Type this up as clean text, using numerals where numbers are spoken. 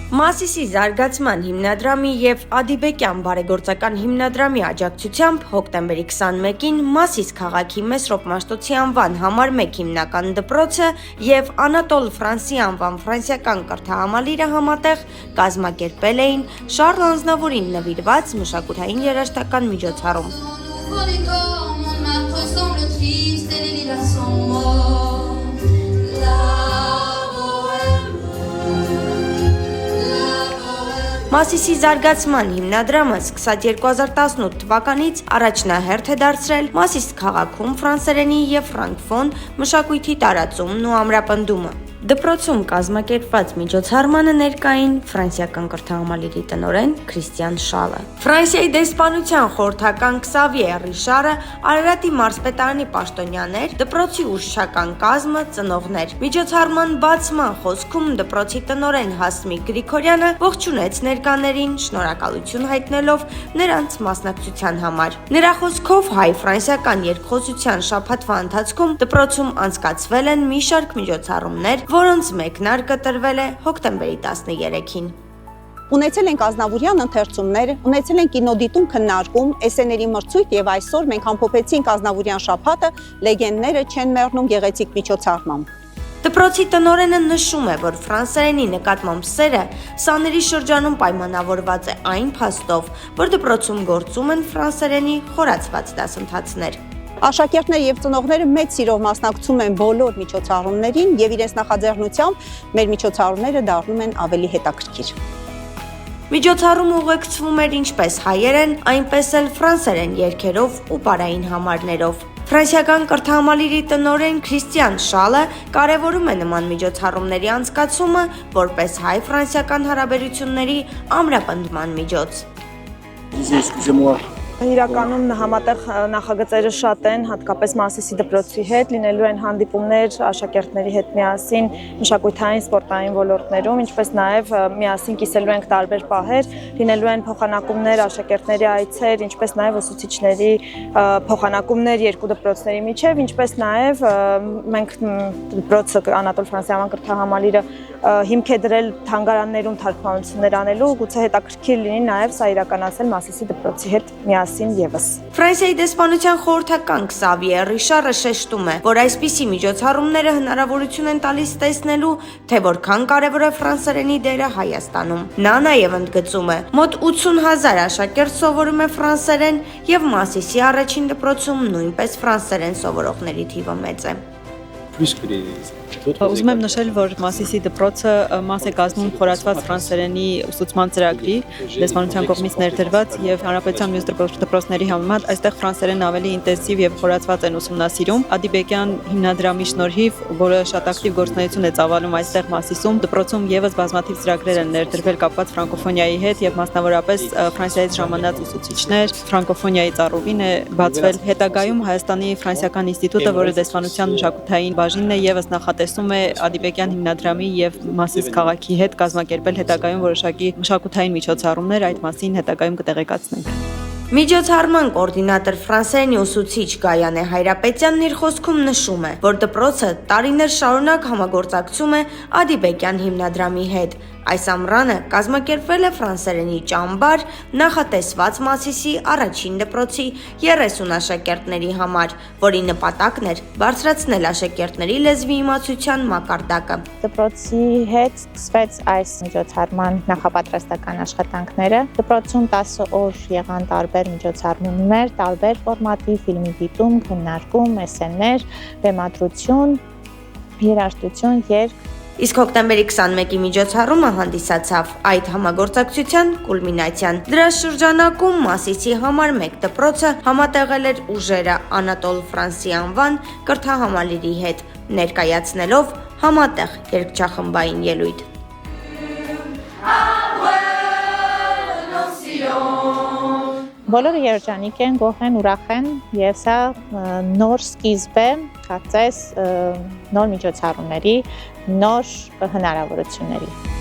Մասիսի զարգացման հիմնադրամի և Ադիբեկյան բարեգործական հիմնադրամի աջակցությամբ հոկտեմբերի 21-ին Մասիս քաղաքի Մեսրոպ Մաշտոցի անվան համար 1 հիմնական դպրոցը և Անատոլ Ֆրանսի անվան ֆրանսիական կրթահամալիրը համատեղ կազմակերպել էին Շառլ Ազնավուրին նվիրված մշակութային երաժշտական միջոցառում։ Մասիսի զարգացման հիմնադրամը սկսած 2018 թվականից առաջնահերթ է դարձրել Մասիս քաղաքում ֆրանսերենի և ֆրանկոֆոն մշակույթի տարածումն ու ամրապնդումը։ Դպրոցում կազմակերպված միջոցառմանը ներկային ֆրանսիական կրթահամալիրի տնօրեն Քրիստիան Շալը, Ֆրանսիայի դեսպանության խորհրդական Քսավիե Ռիշարը, Արարատի մարզպետարանի պաշտոնյաներ, դպրոցի ուսուցչական կազմը, ծնողներ։ Միջոցառման բացման խոսքում դպրոցի տնօրեն Հասմիկ Գրիգորյանը ողջունեց ներկաներին, շնորհակալություն հայտնելով նրանց մասնակցության համար։ Նրա խոսքով հայ-ֆրանսիական երկխոսության շաբաթվա ընթացքում դպրոցում անցկացվել են մի շարք միջոցառումներ, որոնց մեկնարկը տրվել է հոկտեմբերի 13-ին։ Ունեցել ենք ազնավուրյան ընթերցումներ, ունեցել ենք կինոդիտում քննարկում, էսսեների մրցույթ եւ այսօր մենք ամփոփեցինք ազնավուրյան շաբաթը լեգենդները չեն մեռնում գեղեցիկ միջոցառմամբ։ Դպրոցի տնօրենը նշում է, որ ֆրանսերենի նկատմամբ սերը սաների շրջանում պայմանավորված է այն փաստով, որ դպրոցում գործում են ֆրանսերենի խորացված դասընթացներ։ Աշակերտները եւ ծնողները մեծ սիրով մասնակցում են բոլոր միջոցառումներին եւ իրենց նախաձեռնությամբ մեր միջոցառումները դառնում են ավելի հետաքրքիր։ Միջոցառումը ուղեկցվում էր ինչպես հայերեն, այնպես էլ ֆրանսերեն երգերով ու պարային համարներով։ Ֆրանսիական կրթահամալիրի տնօրեն Քրիստիան Շալը կարևորում է նման միջոցառումների անցկացումը որպես հայ-ֆրանսիական հարաբերությունների ամրապնդման միջոց։ Իրականում համատեղ նախագծերը շատ են, հատկապես Մասիսի դպրոցի հետ, լինելու են հանդիպումներ աշակերտների հետ միասին մշակութային, սպորտային ոլորտներում, ինչպես նաև միասին կիսելու ենք տարբեր պահեր, լինելու են փոխանակումներ, աշակերտների այցեր, ինչպես նաև ուսուցիչների փոխանակումներ երկու դպրոցների միջև, ինչպես նաև մենք դպրոցը Անատոլ Ֆրանսի անվան կրթահամալիրը հիմք է դրել թանգարաններում թարգմանություններ անելու, գուցե հետաքրքիր լինի նաև սա իրականացնել Մասիսի դպրոցի հետ միասին ևս։ Ֆրանսիայի դեսպանության խորհրդական Քսավիե Ռիշարը շեշտում է, որ այսպիսի միջոցառումները հնարավորություն են տալիս տեսնելու, թե որքան կարևոր է ֆրանսերենի դերը Հայաստանում։ Նա նաև ընդգծում է, մոտ 80,000 աշակերտ սովորում է ֆրանսերեն եւ Մասիսի առաջին դպրոցում նույնպես ֆրանսերեն սովորողների թիվը մեծ է։ Ուզում եմ նշել, որ Մասիսի դպրոցը մաս է կազմում խորացված ֆրանսերենի ուսուցման ծրագրի, դեսպանության կողմից ներդրված եւ հանրապետության մյուս դպրոցների համեմատ այստեղ ֆրանսերենն ավելի ինտենսիվ եւ խորացված են ուսումնասիրում։ Ադիբեկյան հիմնադրամի շնորհիվ, որը շատ ակտիվ գործունեություն է ծավալում այստեղ Մասիսում, դպրոցում եւս բազմաթիվ ծրագրեր են ներդրվել կապված ֆրանկոֆոնիայի հետ եւ մասնավորապես Ֆրանսիայից ժամանած ուսուցիչներ, ֆրանկոֆոնիայի ծառուվին է բացվել։ Հետագայում Հայաստանի ֆրանսիական ինստիտուտը, որը դեսպանության մշակութային բաժինն է, եւս նախատեսում է Ադիբեկյան հիմնադրամի եւ Մասիս քաղաքի հետ կազմակերպել հետագայում որոշակի մշակութային միջոցառումներ, այդ մասին հետագայում կտեղեկացնենք։ Միջոցառման կոորդինատոր ֆրանսերենի ուսուցիչ Գայանե Հայրապետյանն իր խոսքում նշում է, որ դպրոցը տարիներ շարունակ համագործակցում է Ադիբեկյան հիմնադրամի հետ։ Այս ամռանը կազմակերպվել է ֆրանսերենի ճամբար նախատեսված Մասիսի առաջին դպրոցի 30 աշակերտների համար, որի նպատակն էր բարձրացնել աշակերտների լեզվի իմացության մակարդակը։ Դպրոցի հետ սկսվեց այս միջոցառման նախապատրաստական աշխատանքները։ Դպրոցում 10 օր եղան տարբեր միջոցառումներ, տարբեր ֆորմատի, ֆիլմի դիտում, քննարկում, էսսեներ, բեմադրություն, երաժշտություն, երգ։ Իսկ հոկտեմբերի 21-ի միջոցառումը հանդիսացավ այդ համագործակցության կուլմինացիան։ Դրա շրջանակում Մասիսի համար 1 դպրոցը համատեղել էր ուժերը Անատոլ Ֆրանսի անվան կրթահամալիրի հետ, ներկայացնելով համատեղ երգչախմբային ելույթ։ Բոլորը երջանիկ են, գոհ են, ուրախ են եւ սա նոր սկիզբ է, կարծես նոր միջոցառումների, նոր հնարավորությունների։